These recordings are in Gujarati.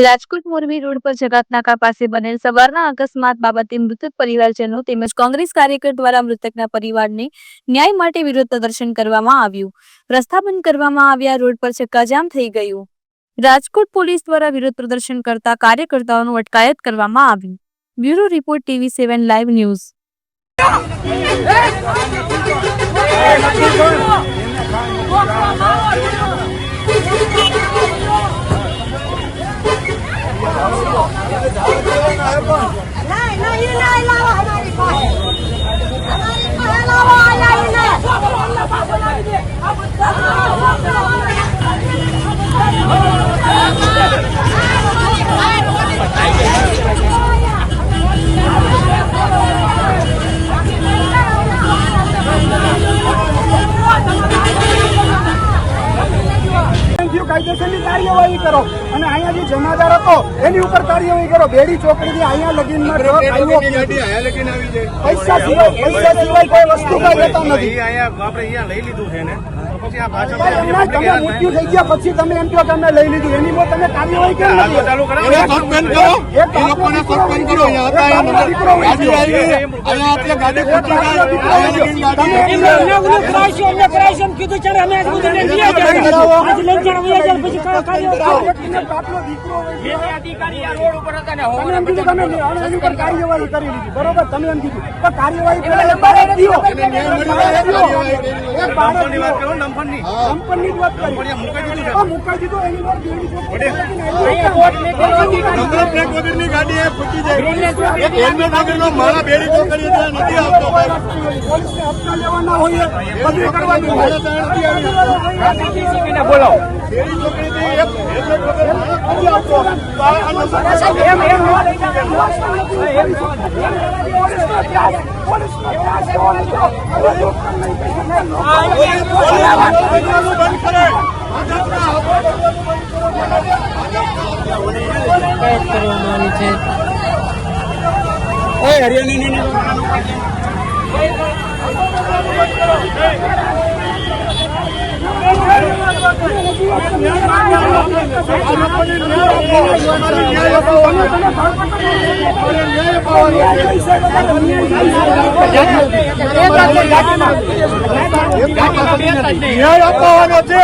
રાજકોટ મોરબી રોડ પર જગાતનાકા પાસે બનેલ સવારના અકસ્માત બાબતે મૃતક પરિવારજનો તેમજ કોંગ્રેસ કાર્યકર દ્વારા મૃતકના પરિવારને ન્યાય માટે વિરોધ પ્રદર્શન કરવામાં આવ્યું. રસ્તા બંધ કરવામાં આવ્યા, રોડ પર ચક્કાજામ થઈ ગયું. રાજકોટ પોલીસ દ્વારા વિરોધ પ્રદર્શન કરતા કાર્યકર્તાઓનું અટકાયત કરવામાં આવ્યું. Bureau report TV7 live news. કાયદેસરની કાર્યવાહી કરો અને અહીંયા જે જમાદાર હતો એની ઉપર કાર્યવાહી કરો. બેડી ચોકડીથી અહીંયા લગીનમાં પૈસા સિવાય કોઈ વસ્તુ કઈ લેતા નથી. લઈ લીધું છે ને તમે મૃત્યુ થઈ ગયા પછી તમે એમ કહો કે અમે લઈ લીધું, એની પર તમે કાર્યવાહી કેમ નથી? કાર્યવાહી કરી લીધી બરોબર, તમે એમ કીધું પણ કાર્યવાહી લેવાના હોય બધું કરવાનું બોલાવો. ન્યાય આપવાનો છે.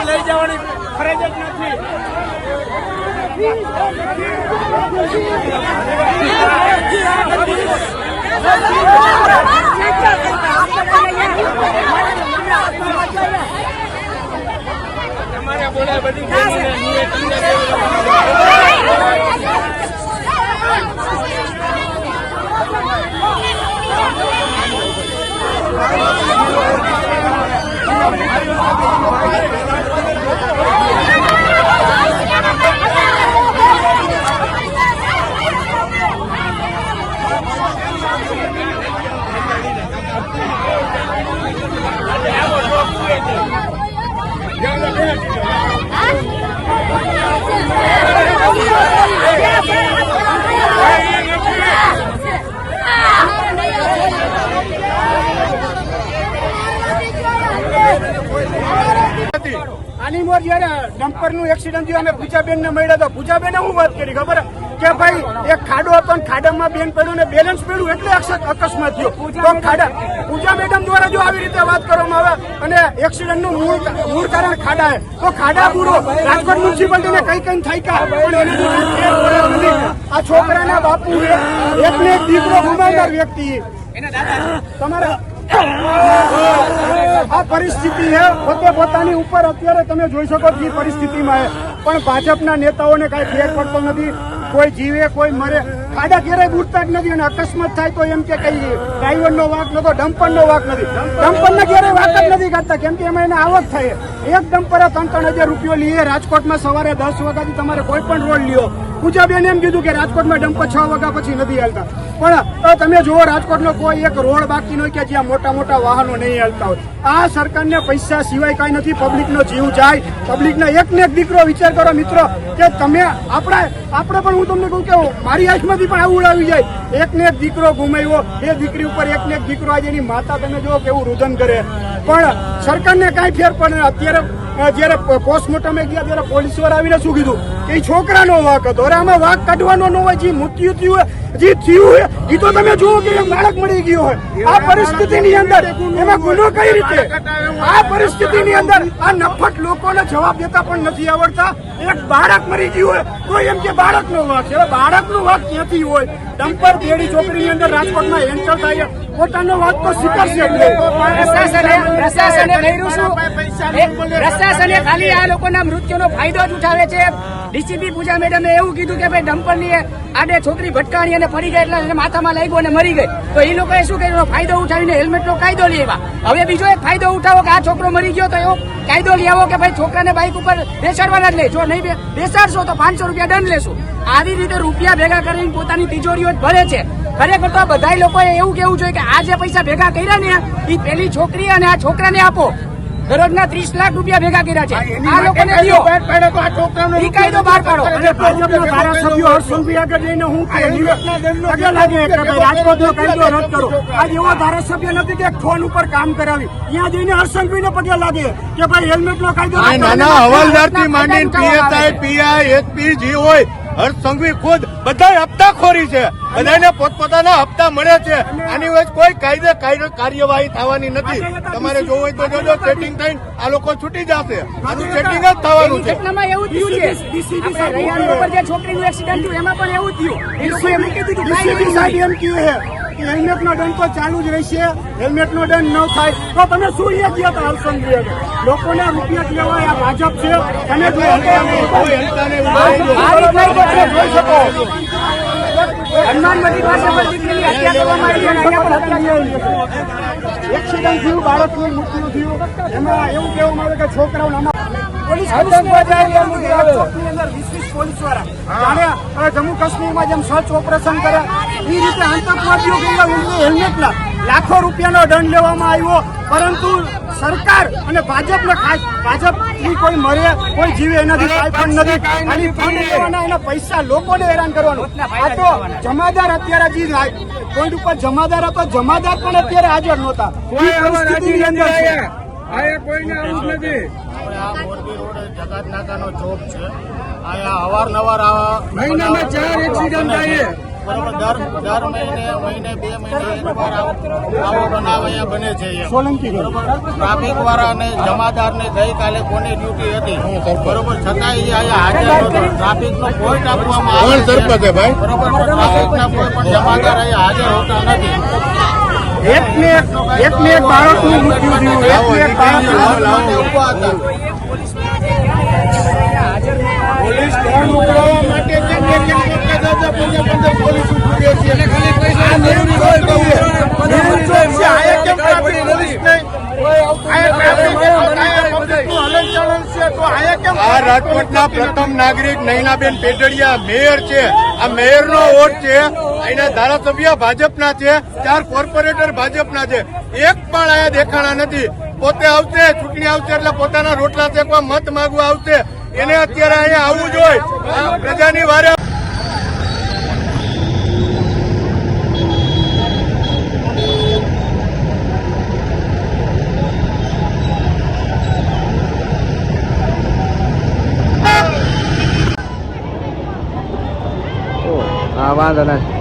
લઈ જવાની ફરજ જ નથી. તમારે બોલે બધી આની મોર જયારે ડમ્પરનું એક્સિડન્ટ થયું અમે પૂજાબેન ને મળ્યા તો પૂજાબેને હું વાત કરી ખબર કે ભાઈ એક ખાડો હતો ને ખાડામાં બેન પડ્યું ને બેલેન્સ પડ્યું એટલે અકસ્માત થયો. તો ખાડા પૂજા મેડમ દ્વારા જો આવી રીતે વાત કરવામાં આવે અને એક્સિડન્ટનું મૂળ કારણ ખાડા છે તો ખાડા પૂરો રાજકોટ મ્યુનિસિપાલિટીને કઈ થાય કા પણ એને જો ફેર પડ્યો નથી. આ છોકરાના બાપુ એક ને એક દીકરો ગુમાવનાર વ્યક્તિ તમારા આ પરિસ્થિતિ છે પોતે પોતાની ઉપર અત્યારે તમે જોઈ શકો છો એ પરિસ્થિતિમાં પણ ભાજપના નેતાઓને કઈ ફેર પડતો નથી. કોઈ જીવે કોઈ મરે ખાડા ક્યારેય બૂટતા જ નથી અને અકસ્માત થાય તો એમ કે કઈ ડ્રાઈવરનો વાંક નતો ડમ્પરનો વાંક નથી. ડમ્પરને ક્યારેય વાત જ નથી કરતા કેમ કે એમાં એને આવક થાય. એક ડમ્પરે 3,000 રૂપિયો લઈએ રાજકોટમાં સવારે 10 વાગ્યાથી તમારે કોઈ પણ રોડ લ્યો. પૂજાબેન એમ કીધું કે રાજકોટમાં ડમ્પર 6 વાગ્યા પછી નથી હાલતા પણ તમે જુઓ રાજકોટનો કોઈ એક રોડ બાકી નહીં કે જ્યાં મોટા મોટા વાહનો નહીં હાલતા હોય. આ સરકારને પૈસા સિવાય કઈ નથી. પબ્લિકનો જીવ જાય પબ્લિકનો એક ને એક દીકરો વિચાર કરો મિત્રો કે તમે આપણે પણ હું તમને કહું કે મારી આંખમાંથી પણ આવું આવી જાય. એક ને એક દીકરો ગુમાવ્યો એ દીકરી ઉપર એક ને એક દીકરો આજે એની માતા તમે જુઓ કેવું રુદન કરે પણ સરકારને કઈ ફેર પડે. અત્યારે જયારે પોસ્ટમોર્ટમે ગયા ત્યારે પોલીસ વાળા આવીને શું કીધું કે એ છોકરાનો વાંક હતો. અરે આમાં વાંક કાઢવાનો ન હોય જે મૃત્યુ થયું જે થયું એ તો તમે જુઓ કે એક બાળક મળી ગયો હોય. આ પરિસ્થિતિની અંદર એમાં ગુનો કઈ રીતે આ પરિસ્થિતિની અંદર આ નફટ લોકોને જવાબ દેતા પણ નથી આવડતા. એક બાળક મરી ગયું હોય તો એમ કે બાળકનો વાંક છે. બાળકનો વાંક ક્યાંથી હોય? ડમ્પર બેડી ચોકડીની અંદર રાજકોટમાં એન્ટર થાય પોતાનો વાત તો સ્વીકારશે. પ્રશાસને ખાલી આ લોકોના મૃત્યુનો ફાયદો જ ઉઠાવે છે. ડીસીપી પૂજા મેડમે એવું કીધું કે ભાઈ ડમ્પરની આડે છોકરી ભટકાણી અને પડી ગઈ એટલે માથામાં લાગ્યું અને મરી ગઈ. તો એ લોકોએ શું કર્યું ફાયદો ઉઠાવીને હેલ્મેટનો કાયદો લઈ આવ્યા. હવે બીજો એક ફાયદો ઉઠાવો કે આ છોકરો મરી ગયો તો એવો કાયદો લઈ આવો કે ભાઈ છોકરાને બાઇક ઉપર બેસાડવાના જ લે. જો નહીં બેસાડશો તો 500 રૂપિયા દંડ લેશું. આવી રીતે રૂપિયા ભેગા કરીને પોતાની તિજોરીઓ જ ભરે છે. ખરેખર તો બધા લોકોએ એવું કેવું જોઈએ કે આ જે પૈસા ભેગા કર્યા ને એ પેલી છોકરી અને આ છોકરાને આપો. દરરોજના 30 લાખ રૂપિયા ભેગા કર્યા છે. આ લોકોને દિયો ઈ કાયદો બહાર પાડો. અને ભાજપના ધારાસભ્યો હર્ષસંઘવી આગળ જઈને હું કે પગે લાગે કે ભાઈ રાજકોટનો કાયદો રદ કરો. આજ એવો ધારાસભ્ય નથી કે ફોન ઉપર કામ કરાવી ત્યાં જઈને હર્ષસંઘવીને પગે લાગે કે ભાઈ હેલ્મેટનો કાયદો રદ કરો. નાના હવાલદારથી માંડીને PSI, PI, SP જે હોય હર્ષ સંઘવી ખુદ બધા હપ્તાખોરી છે. બધાને પોતપોતાના હપ્તા મળે છે. આની વચ્ચે કોઈ કાર્યવાહી થવાની નથી. તમારે જોવું હોય તો જોજો સેટિંગ થઈને આ લોકો છૂટી જશે. આનું સેટિંગ જ થવાનું છે. ઘટનામાં એવું થયું છે. આપણે રૈયાણ ઉપર જે છોકરીનું એક્સિડન્ટ થયું એમાં પણ એવું થયું. એ લોકોએ મૂકી દીધું ડીસીપી સાહેબ એમ કહ્યું છે કે હેલ્મેટનો દંડ તો ચાલુ જ રહેશે. હેલ્મેટનો દંડ ન થાય તો તમે શું લે ગયા હતા હર્ષસંઘવી આગળ? લોકોના રૂપિયા લેવાય આ ભાજપ છે. તમે જોઈ શકો હનુમાનગઢી પાસે પર દીકરીની હત્યા કરવામાં આવી અને અહીંયા પણ હત્યા થઈ. એક્સિડન્ટ થયું બાળકનું મૃત્યુ થયું એમાં એવું કહેવામાં આવે કે છોકરાઓ પોલીસ પોલીસ વાળા જમ્મુ કાશ્મીરમાં જેમ સર્ચ ઓપરેશન કરે એ રીતે આતંકવાદીઓ હેલ્મેટના લાખો રૂપિયાનો દંડ લેવામાં આવ્યો. પરંતુ સરકાર અને ભાજપને ખાસ ભાજપની કોઈ મરે કોઈ જીવે એનાથી કાંઈ પણ નથી. ખાલી ફંડ લેવાના એના પૈસા લોકોને હેરાન કરવાનું. આ તો જમાદાર અત્યારે જે પોઈન્ટ ઉપર જમાદાર હતો જમાદાર પણ અત્યારે હાજર નહોતા. પરિસ્થિતિની અંદર છે. આ મોરબી રોડ જકાત નાકાનો ચોક છે. અહીંયા અવારનવાર મહિનામાં 4 એક્સિડન્ટ થાય. બરોબર દર મહિને 2 મહિને આવો બનાવ અહીંયા બને છે. ટ્રાફિક વાળા અને જમાદાર ને ગઈકાલે કોની ડ્યુટી હતી બરોબર છતાં અહીંયા હાજર નહોતો. ટ્રાફિક નો પોઈન્ટ આપવામાં આવે છે બરોબર ટ્રાફિક ના કોઈ પણ જમાદાર અહીંયા હાજર હોતા નથી. એક ને એક બાળકનું મૃત્યુ થયું. એક ને એક બાળકનું ઉભા હતા. પોલીસ ધ્યાન ઉકળવા માટે પોલીસ ઉભી છે. આ રાજકોટના પ્રથમ નાગરિક નયનાબેન પેટડિયા મેયર છે. આ મેયરનો વોટ છે. અહીંના ધારાસભ્ય ભાજપના છે. 4 કોર્પોરેટર ભાજપના છે. એક પણ અહીંયા દેખાણા નથી. પોતે આવશે ચૂંટણી આવશે એટલે પોતાના રોટલા શેકવા મત માંગવા આવશે. એને અત્યારે અહીંયા આવવું જોઈએ. પ્રજાની વારે વાંધો નથી.